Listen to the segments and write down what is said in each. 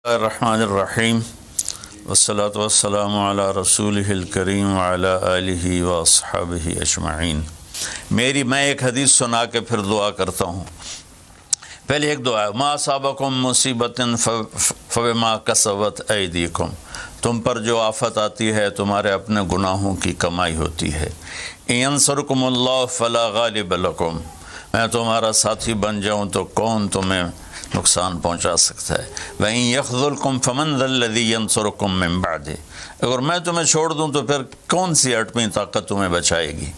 الرحمن الرحیم والصلاة والسلام علی رسولہ الکریم وعلی آلہ واصحابہ اجمعین۔ میں ایک حدیث سنا کے پھر دعا کرتا ہوں۔ پہلے ایک دعا ہے، ما اصابکم مصیبت فبما کسبت ایدیکم، تم پر جو آفت آتی ہے تمہارے اپنے گناہوں کی کمائی ہوتی ہے۔ ان ینصرکم اللہ فلا غالب لکم، میں تمہارا ساتھی بن جاؤں تو کون تمہیں نقصان پہنچا سکتا ہے۔ وَإِن يَخْذُلْكُمْ فَمَنْ ذَا الَّذِي يَنْصُرُكُمْ مِنْ بَعْدِهِ، اگر میں تمہیں چھوڑ دوں تو پھر کون سی اٹھویں طاقت تمہیں بچائے گی۔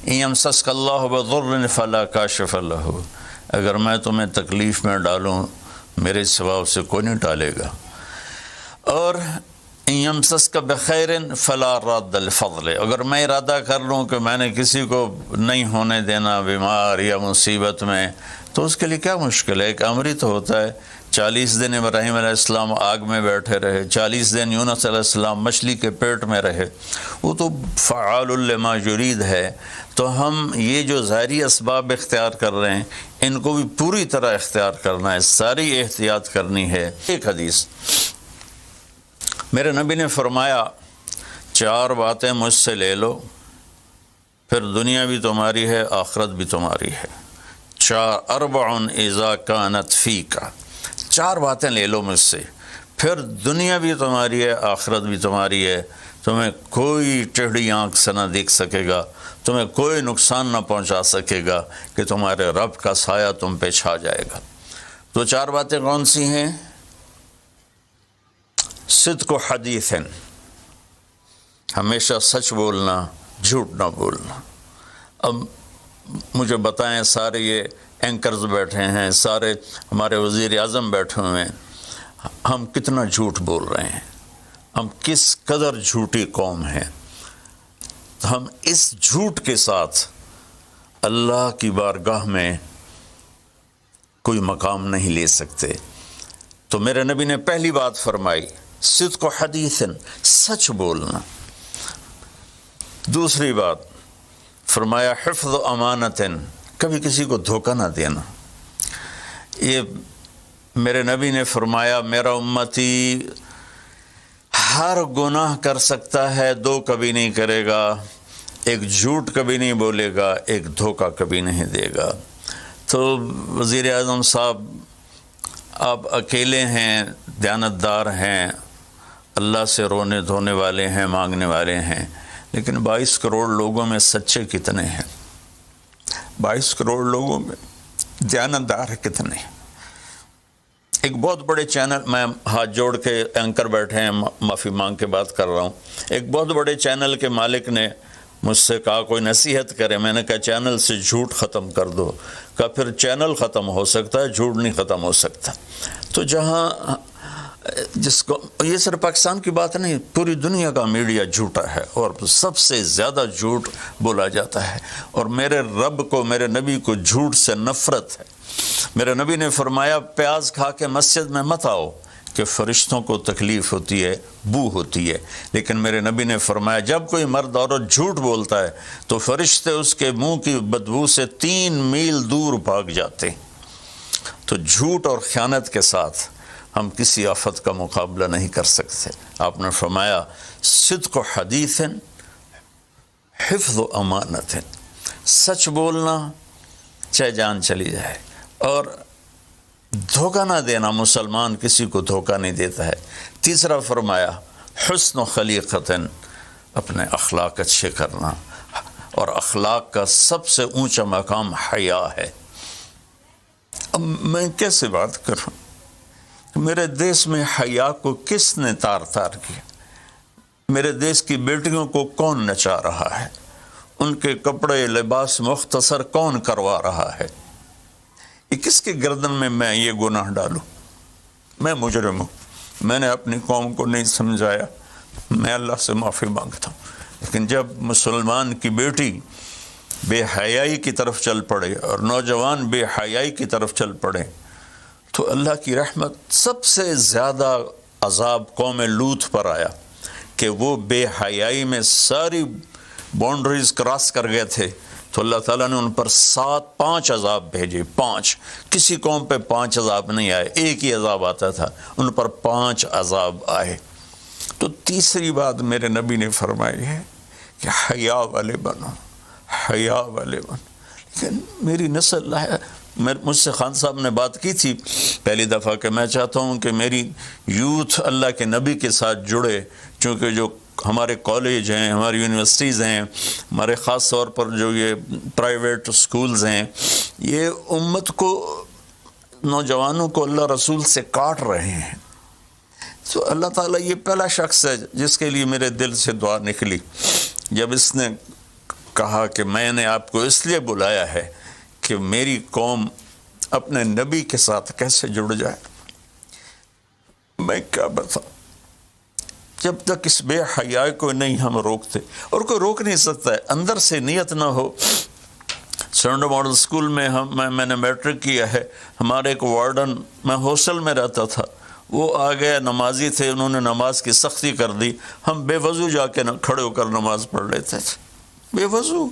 إِن يَمْسَسْكَ اللَّهُ بِضُرٍّ فَلَا كَاشِفَ لَهُ، اگر میں تمہیں تکلیف میں ڈالوں میرے سوا اسے کوئی نہیں ٹالے گا۔ اور إِن يَمْسَسْكَ بِخَيْرٍ فَلَا رَادَّ لِفَضْلِهِ، اگر میں ارادہ کر لوں کہ میں نے کسی کو نہیں ہونے دینا بیمار یا مصیبت میں تو اس کے لیے کیا مشکل ہے۔ ایک امر ہی تو ہوتا ہے۔ 40 دن ابراہیم علیہ السلام آگ میں بیٹھے رہے، 40 دن یونس علیہ السلام مچھلی کے پیٹ میں رہے، وہ تو فعال لما یرید ہے۔ تو ہم یہ جو ظاہری اسباب اختیار کر رہے ہیں ان کو بھی پوری طرح اختیار کرنا ہے، ساری احتیاط کرنی ہے۔ ایک حدیث میرے نبی نے فرمایا، 4 باتیں مجھ سے لے لو پھر دنیا بھی تمہاری ہے آخرت بھی تمہاری ہے۔ 4 اذا کانت فیک، 4 باتیں لے لو مجھ سے پھر دنیا بھی تمہاری ہے آخرت بھی تمہاری ہے، تمہیں کوئی ٹیڑھی آنکھ سے نہ دیکھ سکے گا، تمہیں کوئی نقصان نہ پہنچا سکے گا کہ تمہارے رب کا سایہ تم پہ چھا جائے گا۔ تو 4 باتیں کون سی ہیں؟ صدق و حدیث، ہمیشہ سچ بولنا، جھوٹ نہ بولنا۔ اب مجھے بتائیں، سارے یہ اینکرز بیٹھے ہیں، سارے ہمارے وزیر اعظم بیٹھے ہوئے ہیں، ہم کتنا جھوٹ بول رہے ہیں، ہم کس قدر جھوٹی قوم ہیں۔ ہم اس جھوٹ کے ساتھ اللہ کی بارگاہ میں کوئی مقام نہیں لے سکتے۔ تو میرے نبی نے پہلی بات فرمائی صدق و حدیث، سچ بولنا۔ دوسری بات فرمایا حفظ و امانت، کبھی کسی کو دھوکہ نہ دینا۔ یہ میرے نبی نے فرمایا میرا امتی ہر گناہ کر سکتا ہے، 2 کبھی نہیں کرے گا، ایک جھوٹ کبھی نہیں بولے گا، ایک دھوکہ کبھی نہیں دے گا۔ تو وزیر اعظم صاحب آپ اکیلے ہیں، دیانتدار ہیں، اللہ سے رونے دھونے والے ہیں، مانگنے والے ہیں، لیکن 22 کروڑ لوگوں میں سچے کتنے ہیں؟ 22 کروڑ لوگوں میں دیانتدار کتنے ہیں؟ ایک بہت بڑے چینل، میں ہاتھ جوڑ کے اینکر بیٹھے ہیں، معافی مانگ کے بات کر رہا ہوں، ایک بہت بڑے چینل کے مالک نے مجھ سے کہا کوئی نصیحت کرے۔ میں نے کہا چینل سے جھوٹ ختم کر دو۔ کہا پھر چینل ختم ہو سکتا ہے، جھوٹ نہیں ختم ہو سکتا۔ تو جہاں جس کو، یہ صرف پاکستان کی بات نہیں، پوری دنیا کا میڈیا جھوٹا ہے اور سب سے زیادہ جھوٹ بولا جاتا ہے۔ اور میرے رب کو، میرے نبی کو جھوٹ سے نفرت ہے۔ میرے نبی نے فرمایا پیاز کھا کے مسجد میں مت آؤ کہ فرشتوں کو تکلیف ہوتی ہے، بو ہوتی ہے، لیکن میرے نبی نے فرمایا جب کوئی مرد عورت جھوٹ بولتا ہے تو فرشتے اس کے منہ کی بدبو سے 3 میل دور بھاگ جاتے ہیں۔ تو جھوٹ اور خیانت کے ساتھ ہم کسی آفت کا مقابلہ نہیں کر سکتے۔ آپ نے فرمایا صدق و حدیث، حفظ و امانت، سچ بولنا چاہے جان چلی جائے، اور دھوکہ نہ دینا۔ مسلمان کسی کو دھوکہ نہیں دیتا ہے۔ تیسرا فرمایا حسن و خلیقت، اپنے اخلاق اچھے کرنا، اور اخلاق کا سب سے اونچا مقام حیا ہے۔ اب میں کیسے بات کروں؟ میرے دیش میں حیا کو کس نے تار کیا؟ میرے دیش کی بیٹیوں کو کون نچا رہا ہے؟ ان کے کپڑے لباس مختصر کون کروا رہا ہے؟ یہ کس کے گردن میں یہ گناہ ڈالوں؟ میں مجرم ہوں، میں نے اپنی قوم کو نہیں سمجھایا، میں اللہ سے معافی مانگتا ہوں۔ لیکن جب مسلمان کی بیٹی بے حیائی کی طرف چل پڑے اور نوجوان بے حیائی کی طرف چل پڑے تو اللہ کی رحمت، سب سے زیادہ عذاب قوم لوط پر آیا کہ وہ بے حیائی میں ساری باؤنڈریز کراس کر گئے تھے، تو اللہ تعالیٰ نے ان پر 5 عذاب بھیجے، 5۔ کسی قوم پہ 5 عذاب نہیں آئے، ایک ہی عذاب آتا تھا، ان پر 5 عذاب آئے۔ تو تیسری بات میرے نبی نے فرمائی ہے کہ حیا والے بنو، حیا والے بنو۔ لیکن میری نسل ہے، مجھ سے خان صاحب نے بات کی تھی پہلی دفعہ کہ میں چاہتا ہوں کہ میری یوتھ اللہ کے نبی کے ساتھ جڑے، چونکہ جو ہمارے کالج ہیں، ہماری یونیورسٹیز ہیں، ہمارے خاص طور پر جو یہ پرائیویٹ سکولز ہیں، یہ امت کو، نوجوانوں کو اللہ رسول سے کاٹ رہے ہیں۔ تو اللہ تعالیٰ یہ پہلا شخص ہے جس کے لیے میرے دل سے دعا نکلی جب اس نے کہا کہ میں نے آپ کو اس لیے بلایا ہے کہ میری قوم اپنے نبی کے ساتھ کیسے جڑ جائے۔ میں کیا بتاؤں، جب تک اس بے حیائی کو نہیں ہم روکتے، اور کوئی روک نہیں سکتا ہے، اندر سے نیت نہ ہو۔ سرنڈو ماڈل سکول میں میں نے میٹرک کیا ہے، ہمارے ایک وارڈن، میں ہاسٹل میں رہتا تھا، وہ آ گیا، نمازی تھے، انہوں نے نماز کی سختی کر دی، ہم بے وضو جا کے کھڑے ہو کر نماز پڑھ لیتے تھے، بے وضو۔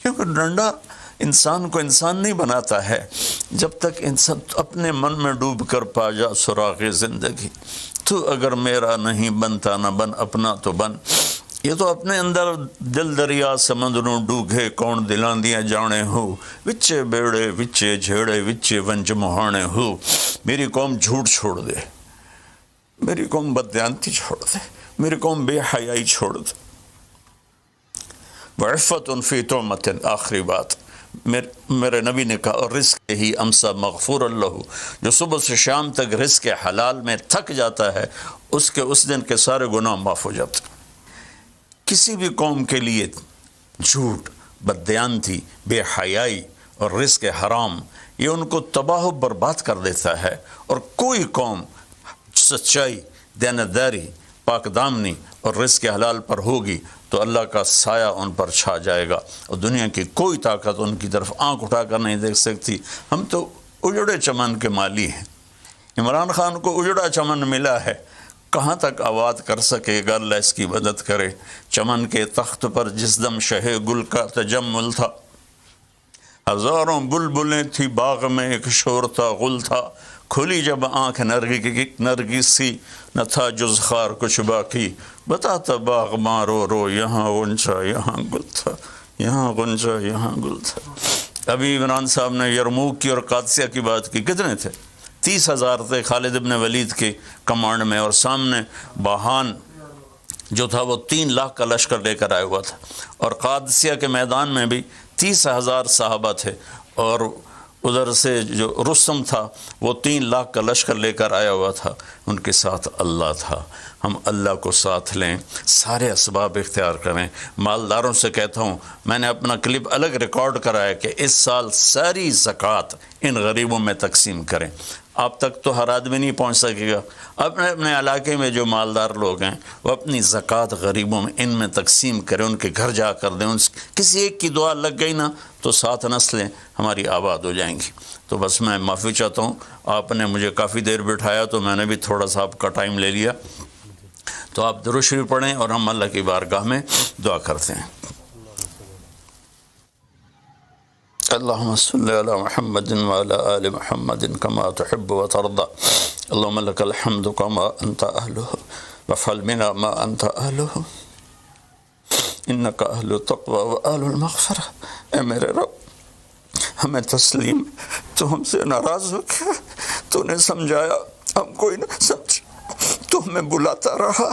کیونکہ ڈنڈا انسان کو انسان نہیں بناتا ہے جب تک انسان اپنے من میں ڈوب کر پا جا سراغ زندگی۔ تو اگر میرا نہیں بنتا نہ بن، اپنا تو بن۔ یہ تو اپنے اندر دل دریا سمندروں ڈوگے، کون دلاندیاں جانے ہو، وچے بیڑے وچے جھیڑے وچے ونج مہانے ہو۔ میری قوم جھوٹ چھوڑ دے، میری قوم بددیانتی چھوڑ دے، میری قوم بے حیائی چھوڑ دے۔ وعفۃ فی تہمۃ، آخری بات میرے نبی نے کہا، اور رزق ہی امسا مغفور اللہ، جو صبح سے شام تک رزق حلال میں تھک جاتا ہے اس دن کے سارے گناہ معاف ہو جاتے۔ کسی بھی قوم کے لیے جھوٹ، بددیانتی، بے حیائی اور رزق حرام یہ ان کو تباہ و برباد کر دیتا ہے، اور کوئی قوم سچائی، دیانتداری، پاک دامنی اور رزق حلال پر ہوگی تو اللہ کا سایہ ان پر چھا جائے گا، اور دنیا کی کوئی طاقت ان کی طرف آنکھ اٹھا کر نہیں دیکھ سکتی۔ ہم تو اجڑے چمن کے مالی ہیں، عمران خان کو اجڑا چمن ملا ہے، کہاں تک آباد کر سکے گا، اللہ اس کی مدد کرے۔ چمن کے تخت پر جس دم شہ گل کا تجمل تھا، ہزاروں بلبلیں تھی باغ میں، ایک شور تھا، غل تھا، کھلی جب آنکھ نرگس سی، نہ تھا جز خار کچھ باقی، بتاتا باغ ماں رو رو، یہاں غنچہ یہاں گل تھا، یہاں غنچہ یہاں گل تھا۔ ابھی عمران صاحب نے یرموک کی اور قادسیہ کی بات کی، کتنے تھے؟ 30,000 تھے خالد ابن ولید کے کمانڈ میں، اور سامنے باہان جو تھا وہ 3 لاکھ کا لشکر لے کر آیا ہوا تھا، اور قادسیہ کے میدان میں بھی 30,000 صحابہ تھے، اور ادھر سے جو رستم تھا وہ 3 لاکھ کا لشکر لے کر آیا ہوا تھا، ان کے ساتھ اللہ تھا۔ ہم اللہ کو ساتھ لیں، سارے اسباب اختیار کریں۔ مالداروں سے کہتا ہوں، میں نے اپنا کلپ الگ ریکارڈ کرایا کہ اس سال ساری زکوٰۃ ان غریبوں میں تقسیم کریں۔ آپ تک تو ہر آدمی نہیں پہنچ سکے گا، اپنے علاقے میں جو مالدار لوگ ہیں وہ اپنی زکوٰۃ غریبوں میں ان میں تقسیم کریں، ان کے گھر جا کر دیں۔ کسی ایک کی دعا لگ گئی نا تو 7 نسلیں ہماری آباد ہو جائیں گی۔ تو بس میں معافی چاہتا ہوں، آپ نے مجھے کافی دیر بٹھایا تو میں نے بھی تھوڑا سا آپ کا ٹائم لے لیا، تو آپ درود شریف پڑھیں اور ہم اللہ کی بارگاہ میں دعا کرتے ہیں۔ اللهم صل على محمد وعلى آل محمد كما تحب وترضى اللهم لك الحمد كما أنت أهله وافعل بنا ما أنت أهله إنك أهل التقوى وأهل المغفرة۔ اے میرے رب، ہمیں تسلیم، تو ہم سے ناراض ہو گیا، تو نے سمجھایا، ہم کوئی نہ سمجھ، تو ہمیں بلاتا رہا،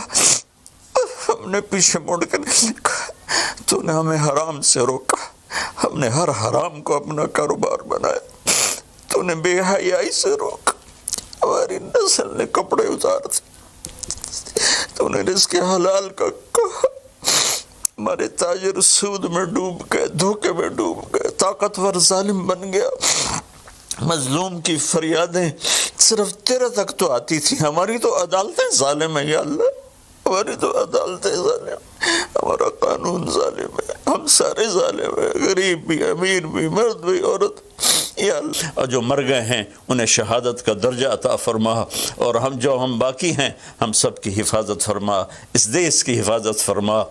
ہم نے پیچھے مڑ کر دیکھا، تو نے ہمیں حرام سے روکا، ہم نے ہر حرام کو اپنا کاروبار بنایا، تو نے بے حیائی سے روکا، ہماری نسل نے کپڑے اتار دیے، تو نے رزق حلال کا کہا، ہمارے تاجر سود میں ڈوب گئے، دھوکے میں ڈوب گئے، طاقتور ظالم بن گیا، مظلوم کی فریادیں صرف تیرے تک تو آتی تھی، ہماری تو عدالتیں ظالم ہیں یا اللہ، ہماری تو عدالتیں ظالم، ہمارا قانون ظالم ہے، ہم سارے ظالم ہیں، غریب بھی، امیر بھی، مرد بھی، عورت۔ یا اللہ، اور جو مر گئے ہیں انہیں شہادت کا درجہ عطا فرما، اور ہم باقی ہیں ہم سب کی حفاظت فرما، اس دیش کی حفاظت فرما،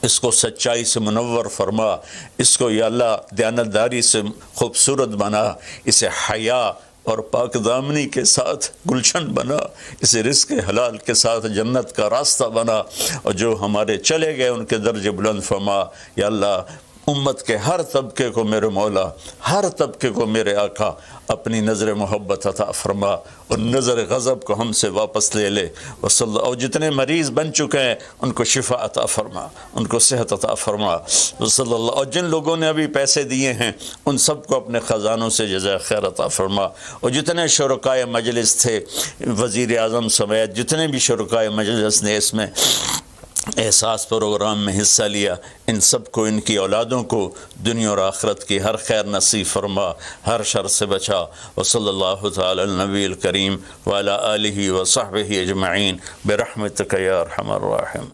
اس کو سچائی سے منور فرما، اس کو یا اللہ دیانتداری سے خوبصورت بنا، اسے حیا اور پاک دامنی کے ساتھ گلشن بنا، اسے رزق حلال کے ساتھ جنت کا راستہ بنا، اور جو ہمارے چلے گئے ان کے درجے بلند فرما یا اللہ۔ امت کے ہر طبقے کو میرے مولا، ہر طبقے کو میرے آقا اپنی نظر محبت عطا فرما، اور نظر غضب کو ہم سے واپس لے لے، اور جتنے مریض بن چکے ہیں ان کو شفا عطا فرما، ان کو صحت عطا فرما صلی اللہ، اور جن لوگوں نے ابھی پیسے دیے ہیں ان سب کو اپنے خزانوں سے جزائے خیر عطا فرما، اور جتنے شرکائے مجلس تھے وزیر اعظم سمیت جتنے بھی شرکائے مجلس نے اس میں احساس پروگرام میں حصہ لیا، ان سب کو، ان کی اولادوں کو دنیا اور آخرت کی ہر خیر نصیب فرما، ہر شر سے بچا، وصلی اللہ تعالی النبی الکریم وعلی آلہ وصحبہ اجمعین برحمتک یا ارحم الراحمین۔